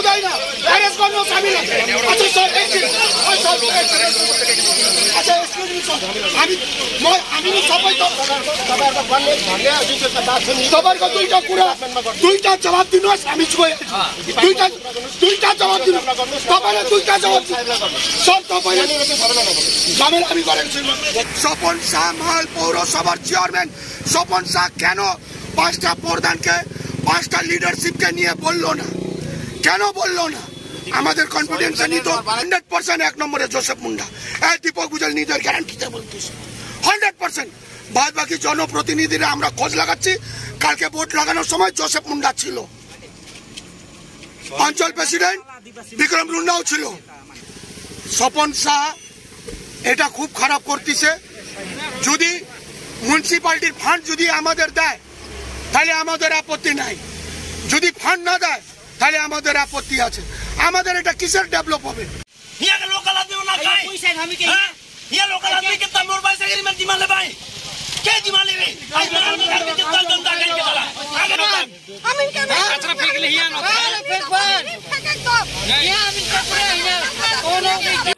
উদয় না অ্যারেস্ট করনো সামিল আছে। আচ্ছা স্যার আচ্ছা আমি সবাই তো সবার দুইটা জবাব দিন আমি দুইটা জবাব দিন দুইটা জবাব সব ঝামেলা আমি করেন। স্বপন শাহ মাল পৌরসভার চেয়ারম্যান স্বপন শাহ কেন 5টা প্রধানকে 5টা লিডারশিপকে নিয়ে বললো না, কেন বললো না? আমাদের কনফিডেন্সে নিত 100%। 1 নম্বরে জোসেফ মুন্ডা, দীপক গুজল নিজের গ্যারান্টিতে বলতেছে 100%। বাদ বাকি জনপ্রতিনিধিরা আমরা খোঁজ লাগাচ্ছি। কালকে ভোট লাগানোর সময় জোসেফ মুন্ডা ছিল, অঞ্চল প্রেসিডেন্ট বিক্রম রুন্ডাও ছিল। স্বপন শাহ এটা খুব খারাপ করতেছে। যদি মিউনিসিপালিটির ফান্ড যদি আমাদের দেয় তাহলে আমাদের আপত্তি নাই, যদি ফান্ড না দেয় তাহলে আমাদের আপত্তি আছে। আমাদের এটা কিসের ডেভেলপ হবে?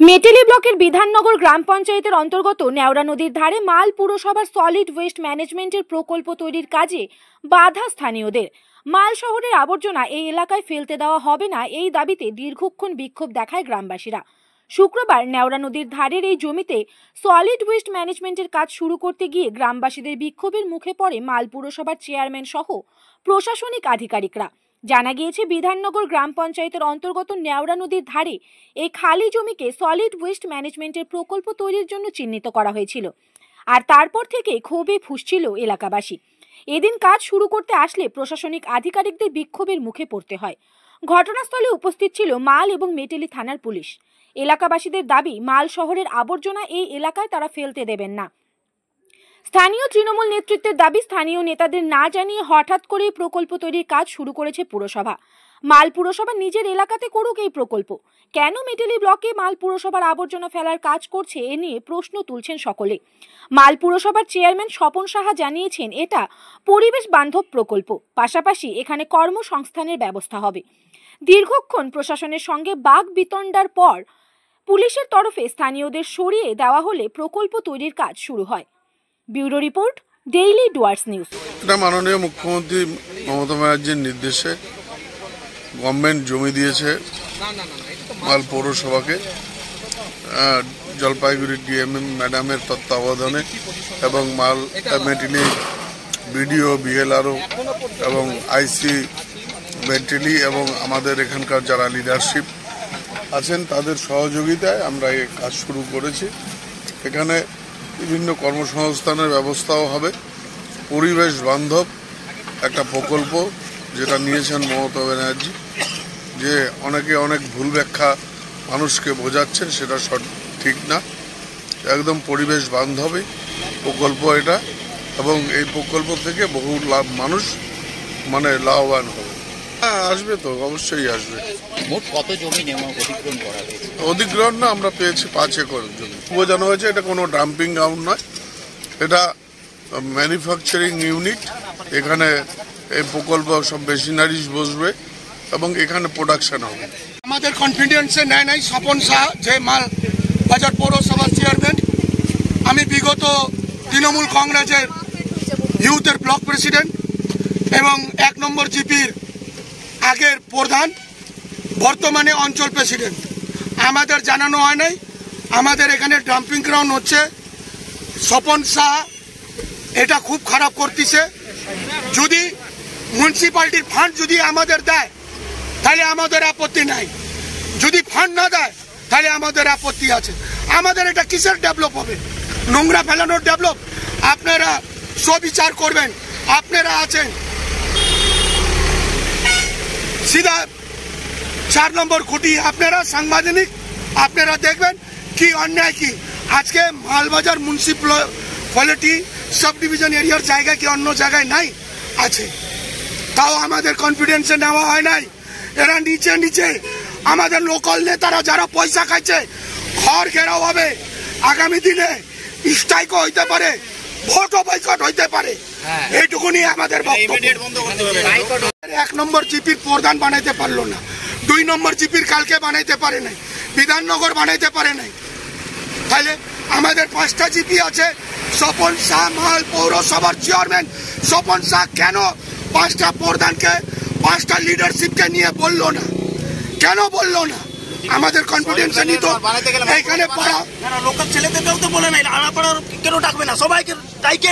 মেটেলি ব্লকের বিধাননগর গ্রাম পঞ্চায়েতের অন্তর্গত নেওড়া নদীর ধারে মাল পুরসভার সলিড ওয়েস্ট ম্যানেজমেন্টের প্রকল্প তৈরির কাজে বাধা স্থানীয়দের। মাল শহরের আবর্জনা এই এলাকায় ফেলতে দেওয়া হবে না, এই দাবিতে দীর্ঘক্ষণ বিক্ষোভ দেখায় গ্রামবাসীরা। শুক্রবার নেওড়া নদীর ধারের এই জমিতে সলিড ওয়েস্ট ম্যানেজমেন্টের কাজ শুরু করতে গিয়ে গ্রামবাসীদের বিক্ষোভের মুখে পড়ে মাল পুরসভার চেয়ারম্যান সহ প্রশাসনিক আধিকারিকরা। জানা গিয়েছে, বিধাননগর গ্রাম পঞ্চায়েতের অন্তর্গত নেওড়া নদীর ধারে এই খালি জমিকে সলিড ওয়েস্ট ম্যানেজমেন্টের প্রকল্প তৈরির জন্য চিহ্নিত করা হয়েছিল। আর তারপর থেকে ক্ষোভে ফুঁসছিল এলাকাবাসী। এদিন কাজ শুরু করতে আসলে প্রশাসনিক আধিকারিকদের বিক্ষোভের মুখে পড়তে হয়। ঘটনাস্থলে উপস্থিত ছিল মাল এবং মেটেলি থানার পুলিশ। এলাকাবাসীদের দাবি, মাল শহরের আবর্জনা এই এলাকায় তারা ফেলতে দেবেন না। স্থানীয় তৃণমূল নেতৃত্বের দাবি, স্থানীয় নেতাদের না জানিয়ে হঠাৎ করে প্রকল্প তৈরির কাজ শুরু করেছে পুরসভা। মাল পুরসভা নিজের এলাকাতে করুক এই প্রকল্প, কেন মেটেলি ব্লকে মাল পুরসভার আবর্জনা ফেলার কাজ করছে এ নিয়ে প্রশ্ন তুলছেন সকলে। মাল পুরসভার চেয়ারম্যান স্বপন সাহা জানিয়েছেন, এটা পরিবেশ বান্ধব প্রকল্প, পাশাপাশি এখানে কর্মসংস্থানের ব্যবস্থা হবে। দীর্ঘক্ষণ প্রশাসনের সঙ্গে বাক বিতণ্ডার পর পুলিশের তরফে স্থানীয়দের সরিয়ে দেওয়া হলে প্রকল্প তৈরির কাজ শুরু হয়। Bureau report, daily Dooars news. এটা মাননীয় মুখ্যমন্ত্রী মমতা ব্যানার্জির নির্দেশে গভর্নমেন্ট জমি দিয়েছে মাল পৌরসভাকে, জলপাইগুড়ি ডিএমএম ম্যাডামের তত্ত্বাবধানে এবং মাল মেটেলি বিডিও বিএলআরও এবং আইসি মেটেলি এবং আমাদের এখানকার যারা লিডারশিপ আছেন তাদের সহযোগিতায় আমরা এই কাজ শুরু করেছি। এখানে বিভিন্ন কর্মসংস্থানের ব্যবস্থাও হবে। পরিবেশ বান্ধব একটা প্রকল্প যেটা নিয়েছেন মমতা ব্যানার্জি, যে অনেকে অনেক ভুল ব্যাখ্যা মানুষকে বোঝাচ্ছেন, সেটা ঠিক না। একদম পরিবেশ বান্ধবই প্রকল্প এটা, এবং এই প্রকল্প থেকে বহু মানুষ লাভবান হবে। হ্যাঁ, আসবে তো, অবশ্যই আসবে। মোট কত জমি অধিগ্রহণ করা হয়েছে? অধিগ্রহণ না, আমরা পেয়েছি 5 একর জমি বোঝানো হয়েছে। এটা কোনো ডাম্পিং গ্রাউন্ড নয়, এটা ম্যানুফ্যাকচারিং ইউনিট। এখানে এই প্রকল্প সব মেশিনারিজ বসবে এবং এখানে প্রোডাকশন হবে। আমাদের কনফিডেন্সে নেয় নাই স্বপন শাহ, যে মাল বাজার পৌরসভার চেয়ারম্যান। আমি বিগত তৃণমূল কংগ্রেসের ইউথের ব্লক প্রেসিডেন্ট এবং 1 নম্বর জিপির আগের প্রধান, বর্তমানে অঞ্চল প্রেসিডেন্ট। আমাদের জানানো হয় নাই আমাদের এখানে ডাম্পিং গ্রাউন্ড হচ্ছে। স্বপন শাহ এটা খুব খারাপ করতেছে। যদি মিউনিসিপালিটির ফান্ড যদি আমাদের দেয় তাহলে আমাদের আপত্তি নাই, যদি ফান্ড না দেয় তাহলে আমাদের আপত্তি আছে। আমাদের এটা কিসের ডেভেলপ হবে? নোংরা ফেলানোর ডেভেলপ? আপনারা সুবিচার করবেন, আপনারা আছেন। সিধা 4 নম্বর খুঁটি, আপনারা সাংবাদিক, আপনারা দেখবেন কি অন্যায় কি। আজকে মালবাজার মিউনিসিপ্যালিটি সাব ডিভিশন এরিয়ার জায়গায় কি অন্য জায়গায় নাই? আছে, তাও আমাদের কনফিডেন্সে নেওয়া হয় নাই। এরা নিচে নিচে আমাদের লোকাল নেতারা যারা পয়সা খাইছে, ঘর ঘেরাও হবে, আগামী দিনে স্ট্রাইকও হইতে পারে, ভোটও বয়কট হইতে পারে। এইটুকুনি আমাদের বক্তব্য। 1 নম্বর জিপির প্রধান বানাইতে পারলো না, 2 2 নম্বর জিপির কালকে বানাইতে পারে নাই, বিধাননগর বানাইতে পারে নাই। তাহলে আমাদের 5টা জিপি আছে। স্বপন শাহ মাল পৌরসভার চেয়ারম্যান স্বপন শাহ কেন 5টা প্রধানকে 5টা লিডারশিপকে নিয়ে বললো না? কেন বললো না? আমাদের কনফিডেন্স নিত এখানে পাড়া লোকাল ছেলেদেরকেও তো বলে নাই, আড়াপাড়ার কেন ডাকবে না? সবাইকে ডাইকে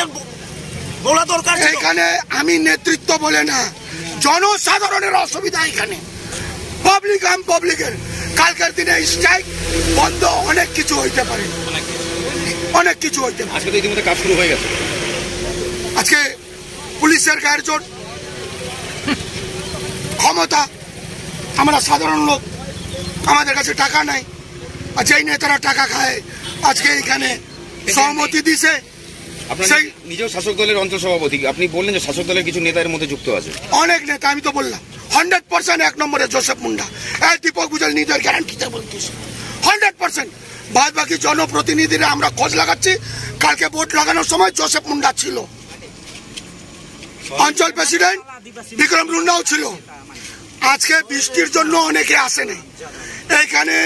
বলা দরকার। এখানে আমি নেতৃত্ব বলে না, জনসাধারণের অসুবিধা। এখানে পাবলিক পাবলিকের কালকের দিনে স্ট্রাইক বন্ধ, অনেক কিছু হইতে পারে, অনেক কিছু হইতে পারে। আজকে তো ইতিমধ্যে কাজ শুরু হয়ে গেছে। আজকে পুলিশের গায়ের জোর, ক্ষমতা, আমরা সাধারণ লোক, আমাদের কাছে টাকা নাই, আর যেই নেতারা টাকা খায় আজকে এখানে সহমতি দিছে। আপনার নিজেও শাসক দলের অঞ্চল সভাপতি, আপনি বললেন যে শাসক দলের কিছু নেতার মধ্যে যুক্ত আছে। অনেক নেতা, আমি তো বললাম 100% 1 নম্বরে জোসেফ মুন্ডা, দীপক বুঝল নিজের গ্যারান্টিতে বলতেছে 100%। বাদ বাকি জনপ্রতিনিধিরা আমরা খোঁজ লাগাচ্ছি। কালকে ভোট লাগানোর সময় জোসেফ মুন্ডা ছিল, অঞ্চল প্রেসিডেন্ট বিক্রম রুন্ডাও ছিল। আজকে বৃষ্টির জন্য অনেকে আসেনি। এখানে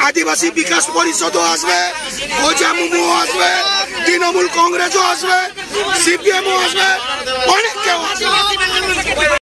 আদিবাসী বিকাশ পরিষদও আসবে, গোজামুমও আসবে, তৃণমূল কংগ্রেসও আসবে, সিপিএমও আসবে, অনেক কেউ আসবে।